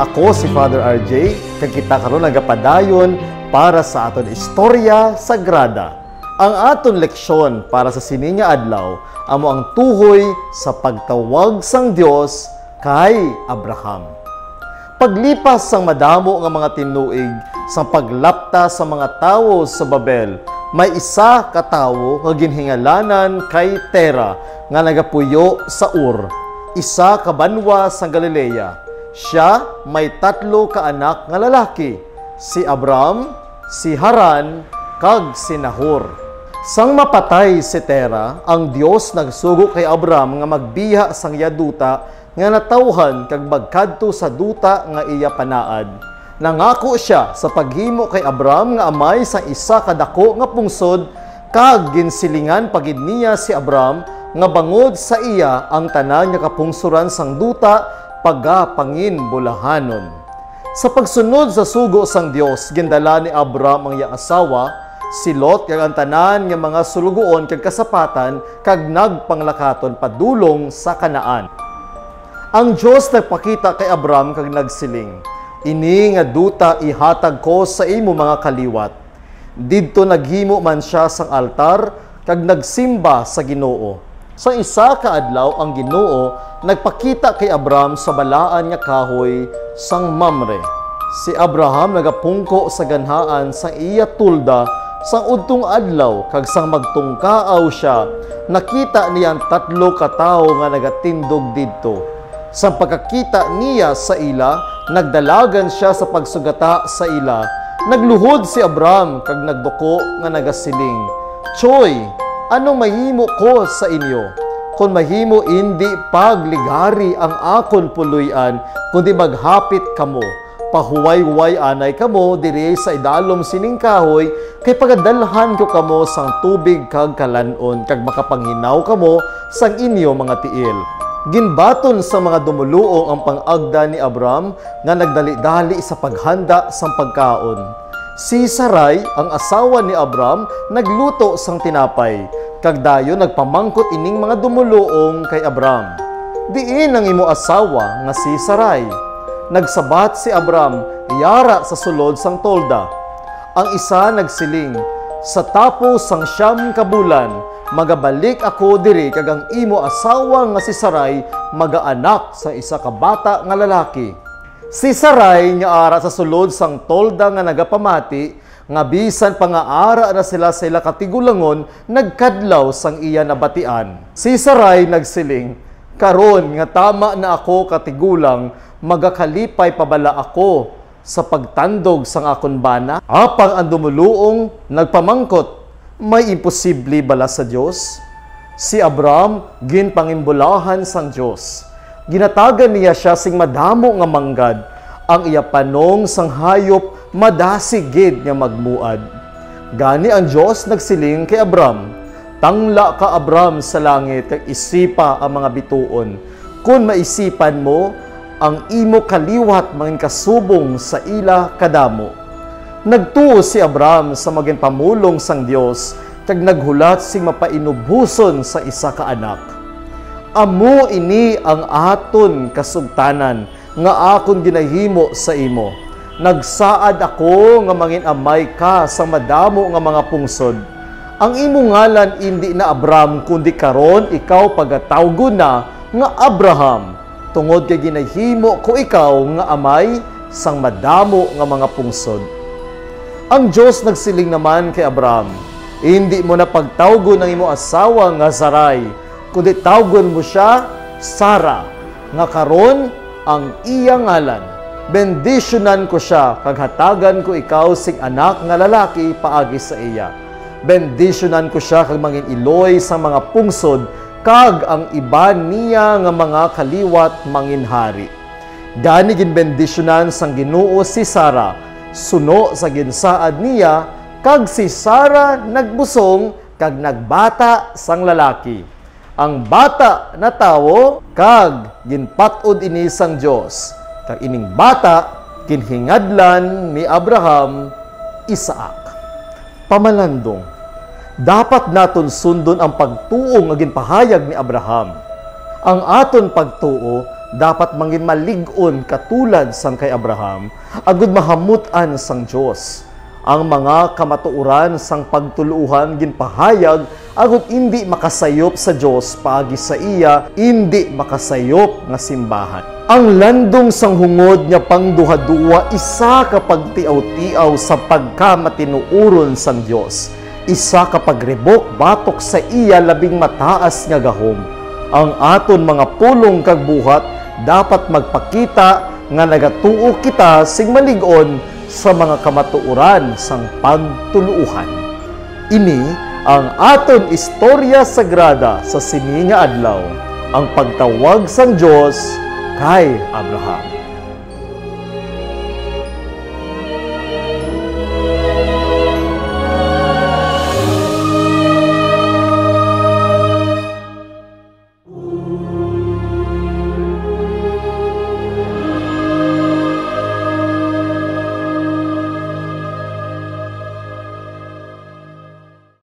Ako si Father RJ, kag kita karon nagapadayon para sa aton istorya sagrada. Ang aton leksyon para sa sininya adlaw amo ang tuhoy sa pagtawag sang Dios kay Abraham. Paglipas sang madamo nga mga tinuig sang paglapta sa mga tawo sa Babel, may isa ka tawo nga ginhingalanan kay Tera nga nagapuyo sa Ur, isa ka banwa sang Galilea. Siya may 3 ka anak nga lalaki, si Abram, si Haran, kag si Nahor. Sang mapatay si Tera, ang Dios nagsugo kay Abram nga magbiya sang iya duta nga natawhan kag magkadto sa duta nga iya panaad. Nangako siya sa paghimo kay Abram nga amay sang isa ka dako nga pungsod, kag ginsilingan pagid niya si Abram nga bangod sa iya ang tanan nga kapungsuran sang duta pagapangin bulahanon. Sa pagsunod sa sugo sang Dios, gindala ni Abram ang iyang asawa, si Lot, kag ang tanan nga mga sulugoon kag kasapatan, kag nagpanglakaton padulong sa Kanaan. Ang Dios nagpakita kay Abram kag nagsiling, "Ini nga duta ihatag ko sa imo mga kaliwat." Didto naghimo man siya sang altar kag nagsimba sa Ginoo. Sa isa ka adlaw ang Ginoo nagpakita kay Abram sa balaan nga kahoy sang Mamre. Si Abraham nagapungko sa ganhaan sang iya tulda sang udtong adlaw, kag sang magtungkaaw siya, nakita niya ang 3 ka tawo nga nagatindog didto. Sa pagkakita niya sa ila, nagdalagan siya sa pagsugata sa ila. Nagluhod si Abram kag nagduko nga nagasiling, "Choy, anong mahimo ko sa inyo? Kung mahimo indi pagligari ang akon puluyan, kundi maghapit kamo. Pahuway-huway anay kamo diri sa idalom sining kahoy, kay pagadalhan ko kamo sang tubig kag kalanon, kag makapanghinaw kamo sang inyo mga tiil." Ginbaton sa mga dumuluong ang pang-agda ni Abram nga nagdali-dali sa paghanda sang pagkaon. Si Sarai, ang asawa ni Abram, nagluto sang tinapay, kag dayon nagpamangkot ining mga dumuluong kay Abram, "Diin ang imo asawa nga si Sarai." Nagsabat si Abram, "Yara sa sulod sang tolda." Ang isa nagsiling, "Sa tapos sang 9 ka bulan, magabalik ako diri kag ang imo asawa nga si Sarai magaanak sa isa ka bata nga lalaki." Si Sarai nga ara sa sulod sang tolda nga nagapamati, nga bisan pa nga ara na sila sa ila katigulangon, nagkadlaw sang iya nabatian. Si Sarai nagsiling, "Karon nga tama na ako katigulang, magakalipay pabala ako sa pagtandog sang akon bana?" Apang ang dumuluong nagpamangkot, "May imposible bala sa Dios?" Si Abram ginpangimbulahan sang Dios. Ginatagan niya siya sing madamo nga manggad. Ang iya panong sang hayop madasigid nga magmuad. Gani ang Dios nagsiling kay Abram, "Tangla ka Abram sa langit kag isipa ang mga bituon. Kung maisipan mo, ang imo kaliwat mangin kasubong sa ila kadamo." Nagtuo si Abram sa maging pamulong sang Dios, kag naghulat sing mapainubuson sa isa ka anak. "Amo ini ang aton kasugtanan nga akon ginahimo sa imo. Nagsaad ako nga mangin amay ka sa madamo nga mga pungsod. Ang imo ngalan indi na Abram, kundi karon ikaw pagatawgon na nga Abraham, tungod kay ginahimo ko ikaw nga amay sang madamo nga mga pungsod." Ang Dios nagsiling naman kay Abram, "Hindi mo na pagtawgon ang imo asawa nga Sarai, kundi tawgon mo siya Sara, nga karon ang iya ngalan. Bendisyonan ko siya, kag hatagan ko ikaw sing anak nga lalaki paagi sa iya. Bendisyonan ko siya kag mangin iloy sa mga pungsod, kag ang iba niya nga mga kaliwat mangin hari." Gani ginbendisyonan sang Ginoo si Sara, suno sa ginsaad niya, kag si Sara nagbusong kag nagbata sang lalaki. Ang bata na tawo kag ginpat-od ini sang Dios, kag ining bata ginhingadlan ni Abraham Isaac. Pamalandong, dapat naton sundon ang pagtuo nga ginpahayag ni Abraham. Ang aton pagtuo dapat mangin malig-on katulad sang kay Abraham, agud mahamutan sang Dios. Ang mga kamatuoran sang pagtuluhan ginpahayag agud hindi makasayop sa Dios paagi sa iya hindi makasayop nga simbahan. Ang landong sang hungod nga pangduha-duwa isa ka pagtiaw-tiaw sa pagkamatinuoron sang Dios. Isa ka pagrebok batok sa iya labing mataas nga gahom. Ang aton mga pulong kag buhat dapat magpakita nga nagatuo kita sing malig-on sa mga kamatuoran sang pagtuluhan. Ini ang aton istorya sagrada sa sini nga adlaw, ang pagtawag sang Dios kay Abraham.